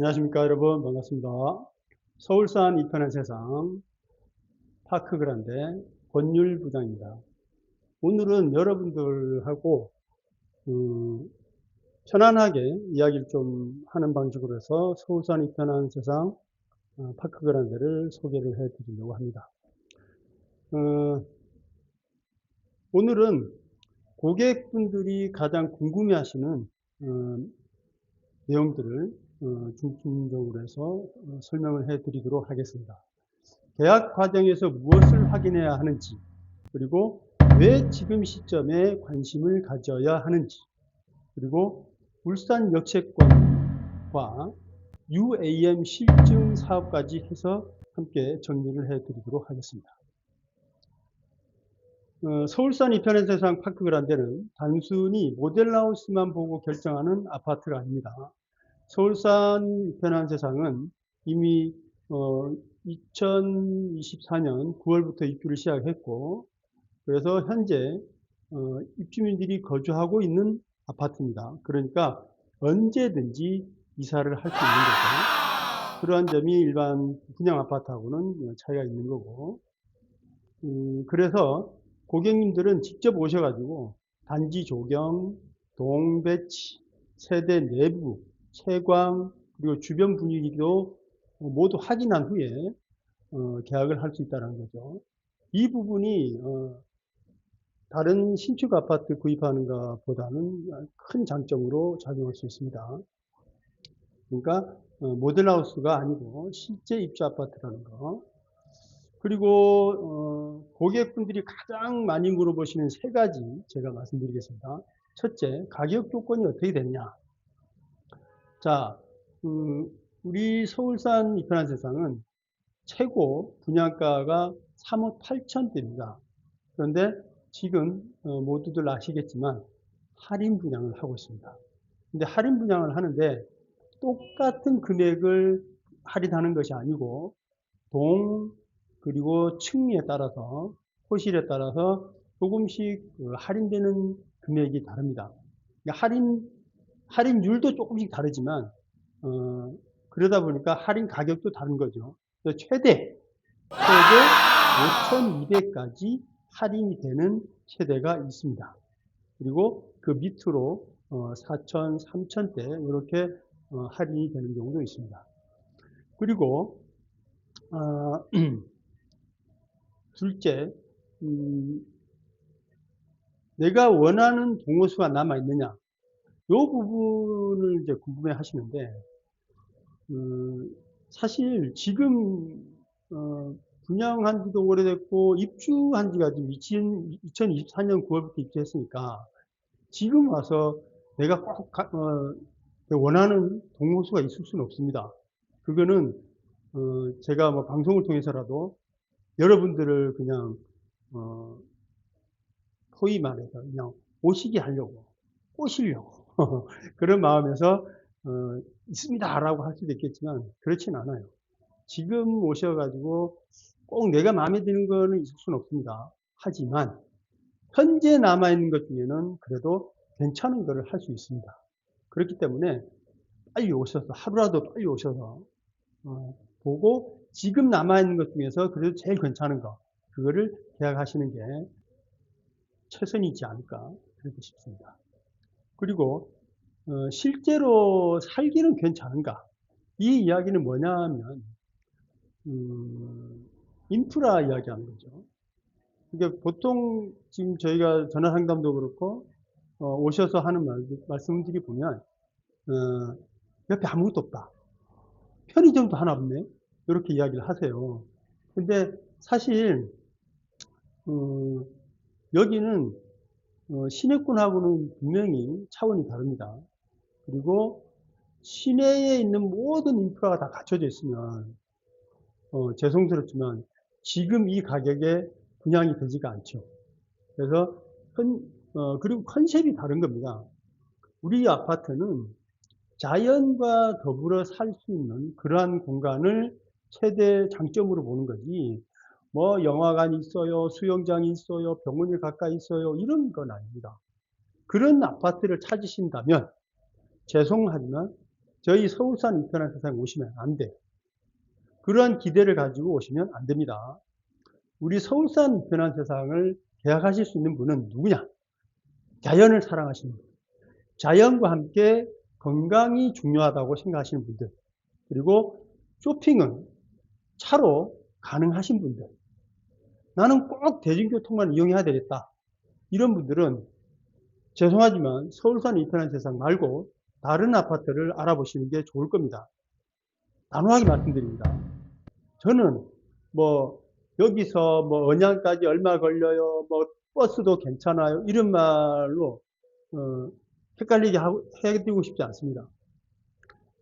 안녕하십니까 여러분, 반갑습니다. 서울산 이편한 세상 파크그란데 권율 부장입니다. 오늘은 여러분들하고 편안하게 이야기를 좀 하는 방식으로 해서 서울산 이편한 세상 파크그란데를 소개를 해드리려고 합니다. 어, 오늘은 고객분들이 가장 궁금해하시는 내용들을 중점적으로 해서 설명을 해드리도록 하겠습니다. 계약 과정에서 무엇을 확인해야 하는지, 그리고 왜 지금 시점에 관심을 가져야 하는지, 그리고 울산 역세권과 UAM 실증 사업까지 해서 함께 정리를 해드리도록 하겠습니다. 서울산 이편한 세상 파크그란데는 단순히 모델하우스만 보고 결정하는 아파트가 아닙니다. 서울산 이편한 세상은 이미 2024년 9월부터 입주를 시작했고, 그래서 현재 입주민들이 거주하고 있는 아파트입니다. 그러니까 언제든지 이사를 할 수 있는 거죠. 그러한 점이 일반 분양 아파트하고는 차이가 있는 거고, 그래서 고객님들은 직접 오셔가지고 단지 조경, 동 배치, 세대 내부, 채광, 그리고 주변 분위기도 모두 확인한 후에 계약을 할 수 있다는 거죠. 이 부분이 다른 신축 아파트 구입하는 것보다는 큰 장점으로 작용할 수 있습니다. 그러니까 모델하우스가 아니고 실제 입주 아파트라는 거. 그리고 고객분들이 가장 많이 물어보시는 세 가지 제가 말씀드리겠습니다. 첫째, 가격 조건이 어떻게 되느냐. 자, 우리 서울산 이편한 세상은 최고 분양가가 3억 8천대입니다. 그런데 지금 모두들 아시겠지만 할인 분양을 하고 있습니다. 근데 할인 분양을 하는데 똑같은 금액을 할인하는 것이 아니고 동 그리고 층에 따라서 호실에 따라서 조금씩 할인되는 금액이 다릅니다. 그러니까 할인율도 조금씩 다르지만 그러다 보니까 할인 가격도 다른 거죠. 최대 5,200까지 할인이 되는 세대가 있습니다. 그리고 그 밑으로 4,000, 3,000대 이렇게 할인이 되는 경우도 있습니다. 그리고 둘째, 내가 원하는 동호수가 남아 있느냐, 이 부분을 이제 궁금해 하시는데, 사실 지금 분양한 지도 오래됐고 입주한 지가 지금 2024년 9월부터 입주했으니까 지금 와서 내가 꼭 원하는 동호수가 있을 수는 없습니다. 그거는 제가 뭐 방송을 통해서라도 여러분들을 그냥 소위 말해서 그냥 오시게 하려고, 꼬시려고 그런 마음에서 있습니다라고 할 수도 있겠지만 그렇진 않아요. 지금 오셔가지고 꼭 내가 마음에 드는 거는 있을 수는 없습니다. 하지만 현재 남아있는 것 중에는 그래도 괜찮은 거를 할 수 있습니다. 그렇기 때문에 빨리 오셔서, 하루라도 빨리 오셔서 보고 지금 남아있는 것 중에서 그래도 제일 괜찮은 거, 그거를 계약하시는 게 최선이지 않을까 그렇게 싶습니다. 그리고 실제로 살기는 괜찮은가? 이 이야기는 뭐냐면 인프라 이야기하는 거죠. 그러니까 보통 지금 저희가 전화 상담도 그렇고 오셔서 하는 말씀들이 보면 옆에 아무것도 없다. 편의점도 하나 없네. 이렇게 이야기를 하세요. 근데 사실 여기는 시내권하고는 분명히 차원이 다릅니다. 그리고 시내에 있는 모든 인프라가 다 갖춰져 있으면 죄송스럽지만 지금 이 가격에 분양이 되지가 않죠. 그래서 그리고 컨셉이 다른 겁니다. 우리 아파트는 자연과 더불어 살 수 있는 그러한 공간을 최대 장점으로 보는 거지, 뭐 영화관이 있어요, 수영장이 있어요, 병원이 가까이 있어요, 이런 건 아닙니다. 그런 아파트를 찾으신다면 죄송하지만 저희 서울산 이편한 세상 오시면 안 돼요. 그러한 기대를 가지고 오시면 안 됩니다. 우리 서울산 이편한 세상을 계약하실 수 있는 분은 누구냐? 자연을 사랑하시는 분. 자연과 함께 건강이 중요하다고 생각하시는 분들. 그리고 쇼핑은 차로 가능하신 분들. 나는 꼭 대중교통만 이용해야 되겠다. 이런 분들은 죄송하지만 서울산 이편한 세상 말고 다른 아파트를 알아보시는 게 좋을 겁니다. 단호하게 말씀드립니다. 저는 뭐 여기서 뭐 언양까지 얼마 걸려요, 뭐 버스도 괜찮아요, 이런 말로 헷갈리게 해드리고 싶지 않습니다.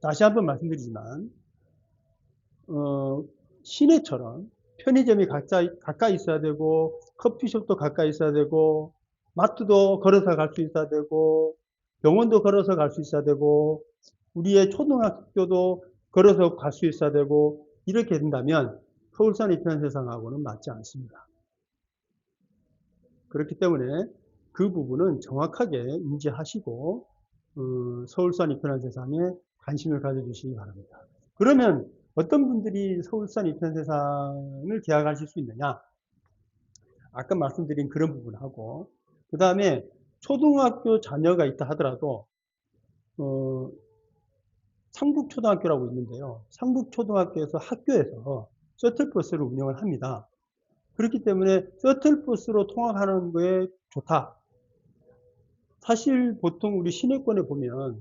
다시 한번 말씀드리지만 시내처럼 편의점이 가까이 있어야 되고, 커피숍도 가까이 있어야 되고, 마트도 걸어서 갈 수 있어야 되고, 병원도 걸어서 갈 수 있어야 되고, 우리의 초등학교도 걸어서 갈 수 있어야 되고, 이렇게 된다면 서울산 이편 세상하고는 맞지 않습니다. 그렇기 때문에 그 부분은 정확하게 인지하시고 서울산 이편한 세상에 관심을 가져주시기 바랍니다. 그러면 어떤 분들이 서울산 이편 세상을 계약하실 수 있느냐? 아까 말씀드린 그런 부분하고, 그 다음에 초등학교 자녀가 있다 하더라도 상북초등학교라고 있는데요. 상북초등학교에서 학교에서 셔틀버스를 운영을 합니다. 그렇기 때문에 셔틀버스로 통학하는 거에 좋다. 사실 보통 우리 시내권에 보면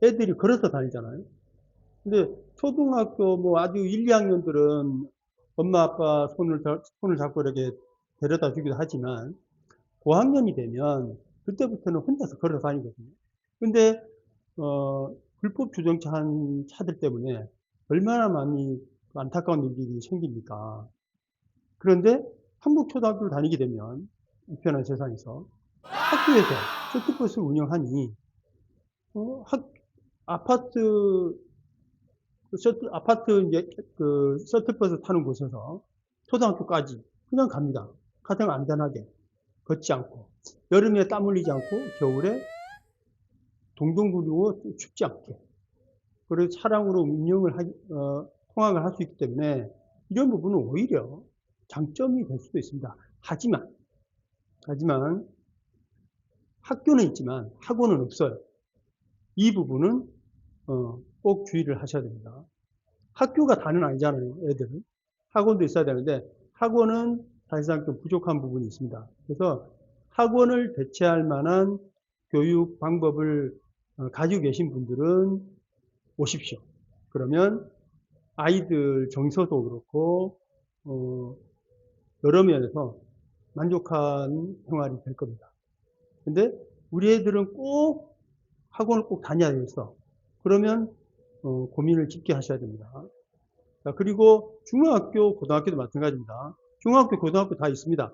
애들이 걸어서 다니잖아요. 근데 초등학교 뭐 아주 1, 2학년들은 엄마 아빠 손을 잡고 이렇게 데려다 주기도 하지만 고학년이 되면 그때부터는 혼자서 걸어 다니거든요. 근데 불법 주정차한 차들 때문에 얼마나 많이 안타까운 일들이 생깁니까? 그런데 한국초등학교를 다니게 되면 이편한 세상에서 학교에서 셔틀버스를 운영하니 아파트 이제 그 셔틀버스 타는 곳에서 초등학교까지 그냥 갑니다. 가장 안전하게 걷지 않고, 여름에 땀 흘리지 않고, 겨울에 동동 구르고 춥지 않게, 그리고 차량으로 통학을 할 수 있기 때문에 이런 부분은 오히려 장점이 될 수도 있습니다. 하지만 학교는 있지만 학원은 없어요. 이 부분은 꼭 주의를 하셔야 됩니다. 학교가 다는 아니잖아요, 애들은. 학원도 있어야 되는데 학원은 사실상 좀 부족한 부분이 있습니다. 그래서 학원을 대체할 만한 교육 방법을 가지고 계신 분들은 오십시오. 그러면 아이들 정서도 그렇고 여러 면에서 만족한 생활이 될 겁니다. 근데 우리 애들은 꼭 학원을 꼭 다녀야 되겠어. 그러면 고민을 깊게 하셔야 됩니다. 자, 그리고 중학교, 고등학교도 마찬가지입니다. 중학교, 고등학교 다 있습니다.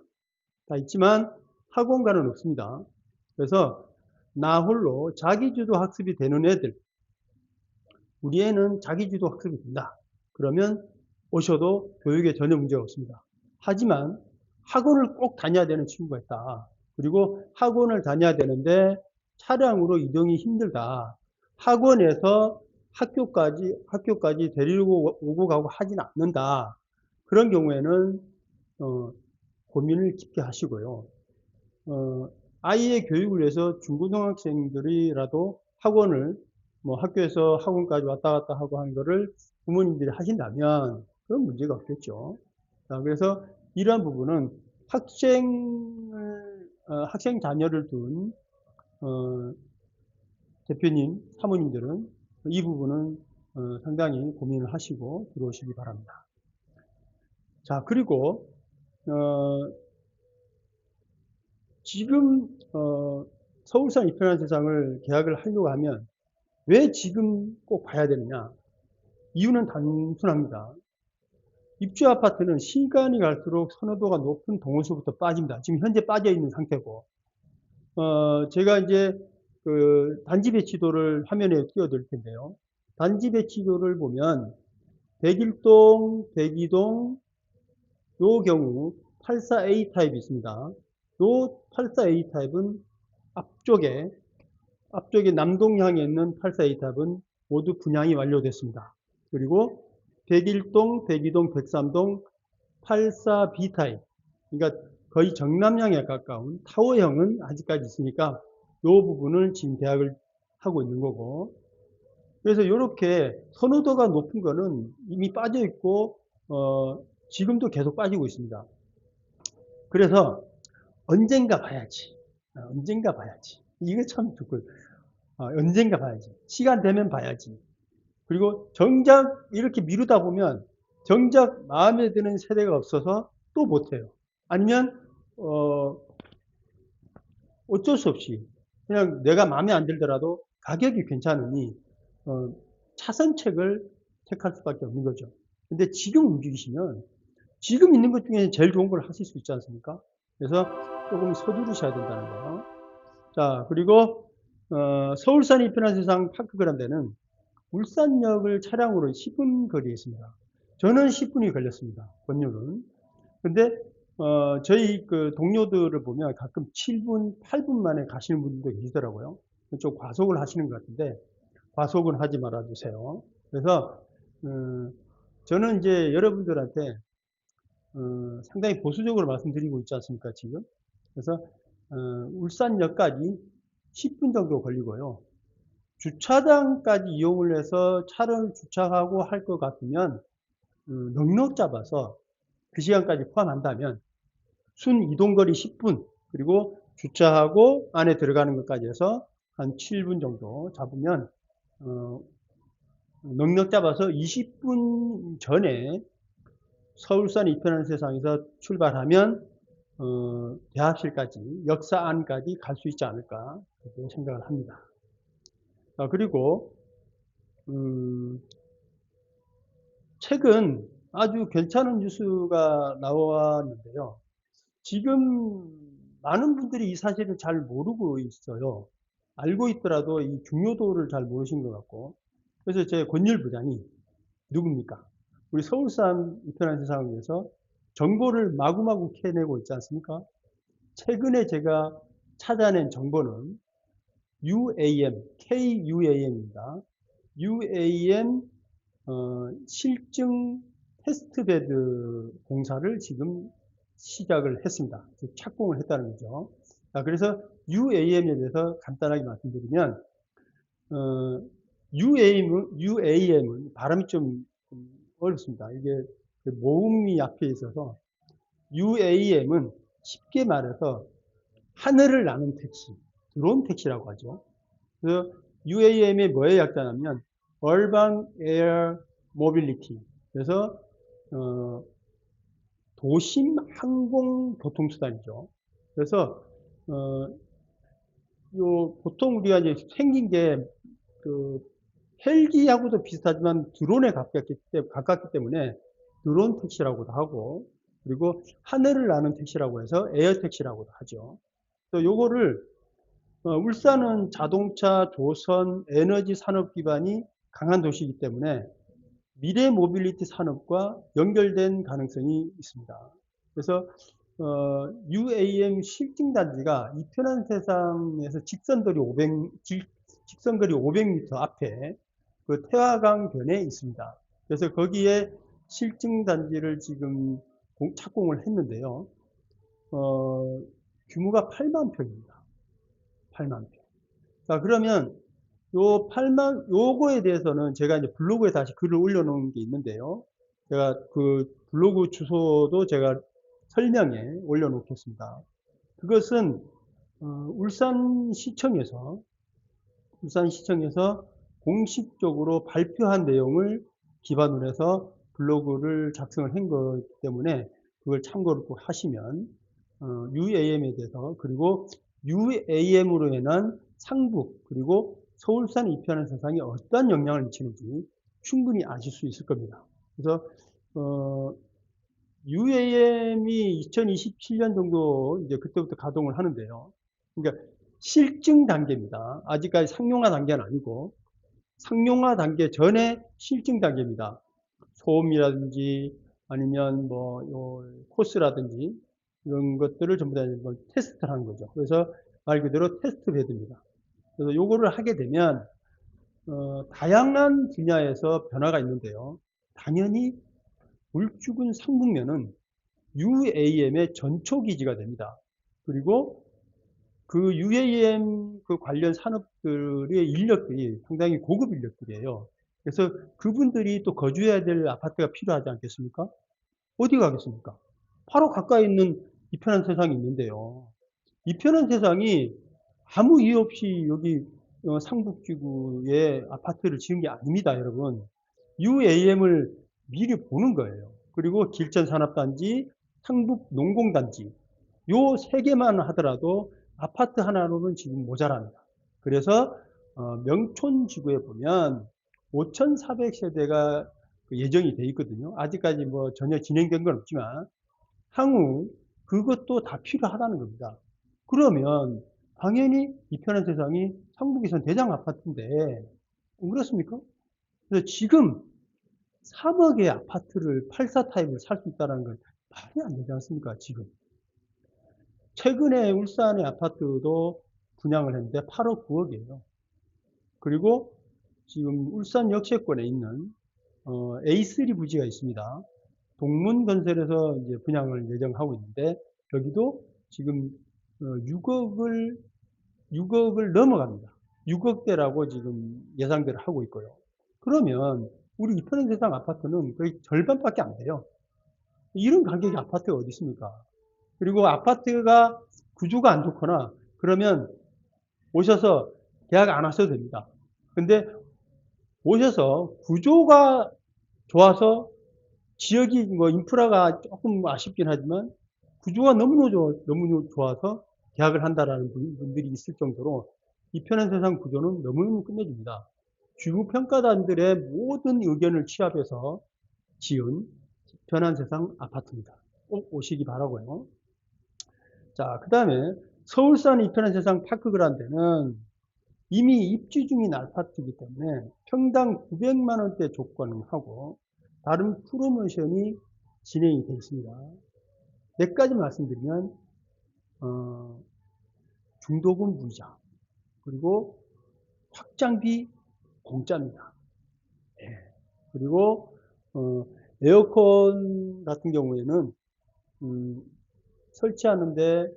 다 있지만 학원가는 없습니다. 그래서 나 홀로 자기주도 학습이 되는 애들, 우리 애는 자기주도 학습이 된다. 그러면 오셔도 교육에 전혀 문제가 없습니다. 하지만 학원을 꼭 다녀야 되는 친구가 있다. 그리고 학원을 다녀야 되는데 차량으로 이동이 힘들다. 학원에서 학교까지 데리고 오고 가고 하진 않는다. 그런 경우에는 고민을 깊게 하시고요. 아이의 교육을 위해서 중고등학생들이라도 학원을 학교에서 학원까지 왔다 갔다 하고 하는 거를 부모님들이 하신다면 그런 문제가 없겠죠. 자, 그래서 이러한 부분은 학생 자녀를 둔 대표님, 사모님들은 이 부분은 상당히 고민을 하시고 들어오시기 바랍니다. 자, 그리고 지금 서울산 이편한 세상을 계약을 하려고 하면 왜 지금 꼭 봐야 되느냐? 이유는 단순합니다. 입주 아파트는 시간이 갈수록 선호도가 높은 동호수부터 빠집니다. 지금 현재 빠져 있는 상태고, 제가 이제 그 단지 배치도를 화면에 띄워드릴 텐데요. 단지 배치도를 보면 101동, 102동, 요 경우 84A 타입이 있습니다. 요 84A 타입은 앞쪽에 남동향에 있는 84A 타입은 모두 분양이 완료됐습니다. 그리고 101동, 102동, 103동 84B 타입, 그러니까 거의 정남향에 가까운 타워형은 아직까지 있으니까 이 부분을 지금 계약을 하고 있는 거고, 그래서 이렇게 선호도가 높은 거는 이미 빠져 있고 지금도 계속 빠지고 있습니다. 그래서 언젠가 봐야지. 언젠가 봐야지. 이게 참 좋고, 언젠가 봐야지. 시간 되면 봐야지. 그리고 정작 이렇게 미루다 보면 정작 마음에 드는 세대가 없어서 또 못해요. 아니면 어쩔 수 없이 그냥 내가 마음에 안 들더라도 가격이 괜찮으니 차선책을 택할 수밖에 없는 거죠. 근데 지금 움직이시면 지금 있는 것 중에 제일 좋은 걸 하실 수 있지 않습니까? 그래서 조금 서두르셔야 된다는 거. 자, 그리고 서울산 이편한 세상 파크 그란데는 울산역을 차량으로 10분 거리에 있습니다. 저는 10분이 걸렸습니다. 권유는. 근데 저희 그 동료들을 보면 가끔 7분, 8분 만에 가시는 분들도 계시더라고요. 좀 과속을 하시는 것 같은데 과속은 하지 말아 주세요. 그래서 저는 이제 여러분들한테 상당히 보수적으로 말씀드리고 있지 않습니까, 지금? 그래서 울산역까지 10분 정도 걸리고요. 주차장까지 이용을 해서 차를 주차하고 할 것 같으면 넉넉 잡아서 그 시간까지 포함한다면 순 이동거리 10분, 그리고 주차하고 안에 들어가는 것까지 해서 한 7분 정도 잡으면 넉넉 잡아서 20분 전에 서울산 이편한 세상에서 출발하면 대합실까지, 역사 안까지 갈 수 있지 않을까 그렇게 생각을 합니다. 그리고 최근 아주 괜찮은 뉴스가 나왔는데요. 지금 많은 분들이 이 사실을 잘 모르고 있어요. 알고 있더라도 이 중요도를 잘 모르신 것 같고. 그래서 제 권율 부장이 누굽니까? 우리 서울산 이편한 세상을 위해서 정보를 마구마구 캐내고 있지 않습니까? 최근에 제가 찾아낸 정보는 UAM, KUAM입니다. UAM 실증 테스트베드 공사를 지금 시작을 했습니다. 착공을 했다는 거죠. 그래서 UAM에 대해서 간단하게 말씀드리면 UAM은 발음이 좀 어렵습니다. 이게 모음이 앞에 있어서 UAM은 쉽게 말해서 하늘을 나는 택시, 드론 택시라고 하죠. 그래서 UAM의 뭐에 약자냐면 Urban Air Mobility. 그래서 도심 항공 교통수단이죠. 그래서 보통 우리가 이제 생긴 게 헬기하고도 비슷하지만 드론에 가깝기 때문에 드론 택시라고도 하고, 그리고 하늘을 나는 택시라고 해서 에어 택시라고도 하죠. 또 요거를 울산은 자동차, 조선, 에너지 산업 기반이 강한 도시이기 때문에 미래 모빌리티 산업과 연결된 가능성이 있습니다. 그래서 UAM 실증단지가 이편한 세상에서 직선거리 500m 앞에 그 태화강 변에 있습니다. 그래서 거기에 실증단지를 지금 착공을 했는데요. 규모가 8만 평입니다. 8만 평. 자, 그러면 요거에 대해서는 제가 이제 블로그에 다시 글을 올려놓은 게 있는데요. 제가 그 블로그 주소도 제가 설명에 올려놓겠습니다. 그것은 울산시청에서 공식적으로 발표한 내용을 기반으로 해서 블로그를 작성을 한 거기 때문에 그걸 참고를 꼭 하시면 UAM에 대해서, 그리고 UAM으로 인한 상북, 그리고 서울산 이편한 세상에 어떤 영향을 미치는지 충분히 아실 수 있을 겁니다. 그래서 UAM이 2027년 정도 이제 그때부터 가동을 하는데요. 그러니까 실증 단계입니다. 아직까지 상용화 단계는 아니고 상용화 단계 전에 실증 단계입니다. 소음이라든지 아니면 뭐 코스라든지 이런 것들을 전부 다 테스트를 하는 거죠. 그래서 말 그대로 테스트 베드입니다. 그래서 요거를 하게 되면 다양한 분야에서 변화가 있는데요. 당연히 울주군 상북면은 UAM의 전초기지가 됩니다. 그리고 그 UAM 그 관련 산업들의 인력들이 상당히 고급 인력들이에요. 그래서 그분들이 또 거주해야 될 아파트가 필요하지 않겠습니까? 어디 가겠습니까? 바로 가까이 있는 이편한 세상이 있는데요. 이편한 세상이 아무 이유 없이 여기 상북지구에 아파트를 지은 게 아닙니다, 여러분. UAM을 미리 보는 거예요. 그리고 길전산업단지, 상북농공단지, 요 세 개만 하더라도 아파트 하나로는 지금 모자랍니다. 그래서 명촌지구에 보면 5,400세대가 예정이 돼 있거든요. 아직까지 뭐 전혀 진행된 건 없지만 향후 그것도 다 필요하다는 겁니다. 그러면 당연히 이편한 세상이 상북에선 대장 아파트인데 그렇습니까? 그래서 지금 3억의 아파트를 84 타입을 살 수 있다는 건 말이 안 되지 않습니까? 지금 최근에 울산의 아파트도 분양을 했는데 8억 9억이에요. 그리고 지금 울산 역세권에 있는 A3 부지가 있습니다. 동문건설에서 이제 분양을 예정하고 있는데 여기도 지금 6억을 넘어갑니다. 6억대라고 지금 예상대로 하고 있고요. 그러면 우리 이편한 세상 아파트는 거의 절반밖에 안 돼요. 이런 가격의 아파트가 어디 있습니까? 그리고 아파트가 구조가 안 좋거나 그러면 오셔서 계약 안 하셔도 됩니다. 근데 오셔서 구조가 좋아서 지역이 뭐 인프라가 조금 아쉽긴 하지만 구조가 너무 좋아서 계약을 한다라는 분들이 있을 정도로 이편한 세상 구조는 너무너무 끝내줍니다. 주무평가단들의 모든 의견을 취합해서 지은 편한 세상 아파트입니다. 꼭 오시기 바라고요. 자, 그 다음에 서울산 이편한 세상 파크그란데는 이미 입주 중인 아파트이기 때문에 평당 900만 원대 조건을 하고 다른 프로모션이 진행이 되어 있습니다. 몇 가지 말씀드리면 중도금 무이자 그리고 확장비 공짜입니다. 예. 그리고 에어컨 같은 경우에는 설치하는데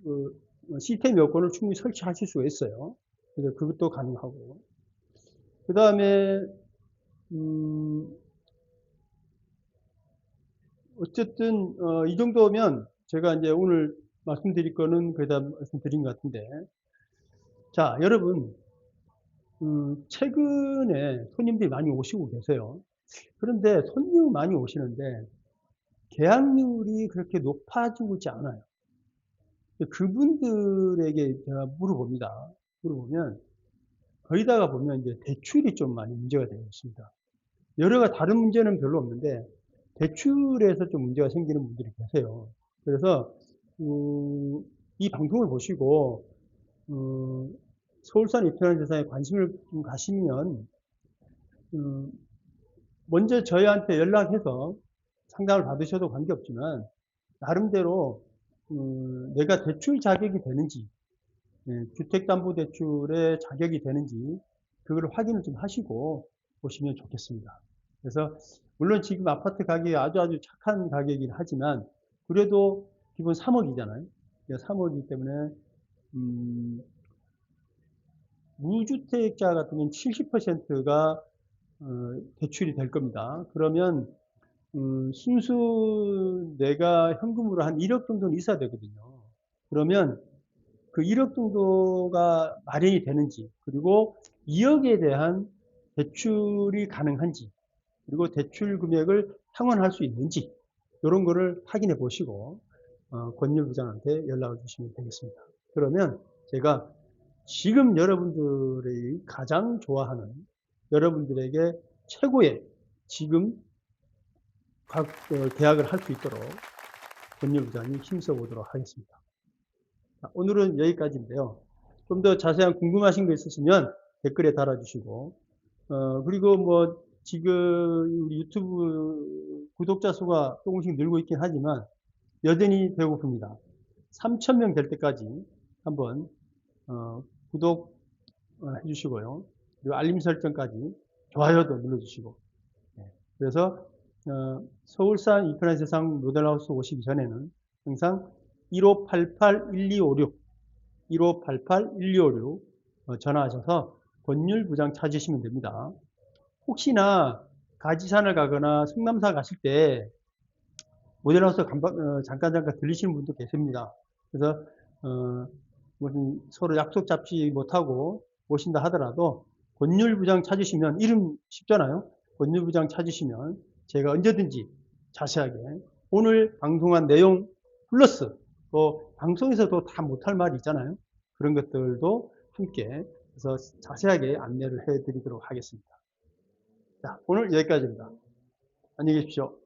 그 시스템 에어컨을 충분히 설치하실 수가 있어요. 그래서 그것도 가능하고 그 다음에 어쨌든 이 정도면 제가 이제 오늘 말씀드릴 거는 거의 다 말씀드린 것 같은데 자 여러분 최근에 손님들이 많이 오시고 계세요. 그런데 손님 많이 오시는데 계약률이 그렇게 높아지고 있지 않아요. 그분들에게 제가 물어봅니다. 물어보면 거기다가 보면 이제 대출이 좀 많이 문제가 되어 있습니다. 여러 가지 다른 문제는 별로 없는데 대출에서 좀 문제가 생기는 분들이 계세요. 그래서 이 방송을 보시고 서울산 이편한 세상에 관심을 좀 가시면 먼저 저희한테 연락해서 상담을 받으셔도 관계없지만 나름대로 내가 대출 자격이 되는지 주택담보대출의 자격이 되는지 그걸 확인을 좀 하시고 보시면 좋겠습니다. 그래서 물론 지금 아파트 가격이 아주 착한 가격이긴 하지만 그래도 기본 3억이잖아요. 3억이기 때문에 무주택자 같은 경우는 70%가 대출이 될 겁니다. 그러면 순수 내가 현금으로 한 1억 정도는 있어야 되거든요. 그러면 그 1억 정도가 마련이 되는지 그리고 2억에 대한 대출이 가능한지 그리고 대출 금액을 상환할 수 있는지 이런 거를 확인해 보시고 권유 부장한테 연락을 주시면 되겠습니다. 그러면 제가 지금 여러분들이 가장 좋아하는 여러분들에게 최고의 지금 계약을 할 수 있도록 권유 부장이 힘써 보도록 하겠습니다. 오늘은 여기까지인데요. 좀 더 자세한 궁금하신 거 있으시면 댓글에 달아주시고 그리고 뭐 지금 유튜브 구독자 수가 조금씩 늘고 있긴 하지만 여전히 배고픕니다. 3,000명 될 때까지 한번 구독 해주시고요. 그리고 알림 설정까지 좋아요도 눌러주시고. 그래서 서울산 이편한 세상 모델하우스 오시기 전에는 항상 1588-1256 1588-1256 전화하셔서 권율부장 찾으시면 됩니다. 혹시나 가지산을 가거나 성남사 가실 때 모델하우스 잠깐 들리시는 분도 계십니다. 그래서 무슨 서로 약속 잡지 못하고 오신다 하더라도 권율부장 찾으시면, 이름 쉽잖아요. 권율부장 찾으시면 제가 언제든지 자세하게 오늘 방송한 내용 플러스 또 방송에서도 다 못할 말이 있잖아요. 그런 것들도 함께 그래서 자세하게 안내를 해드리도록 하겠습니다. 자, 오늘 여기까지입니다. 안녕히 계십시오.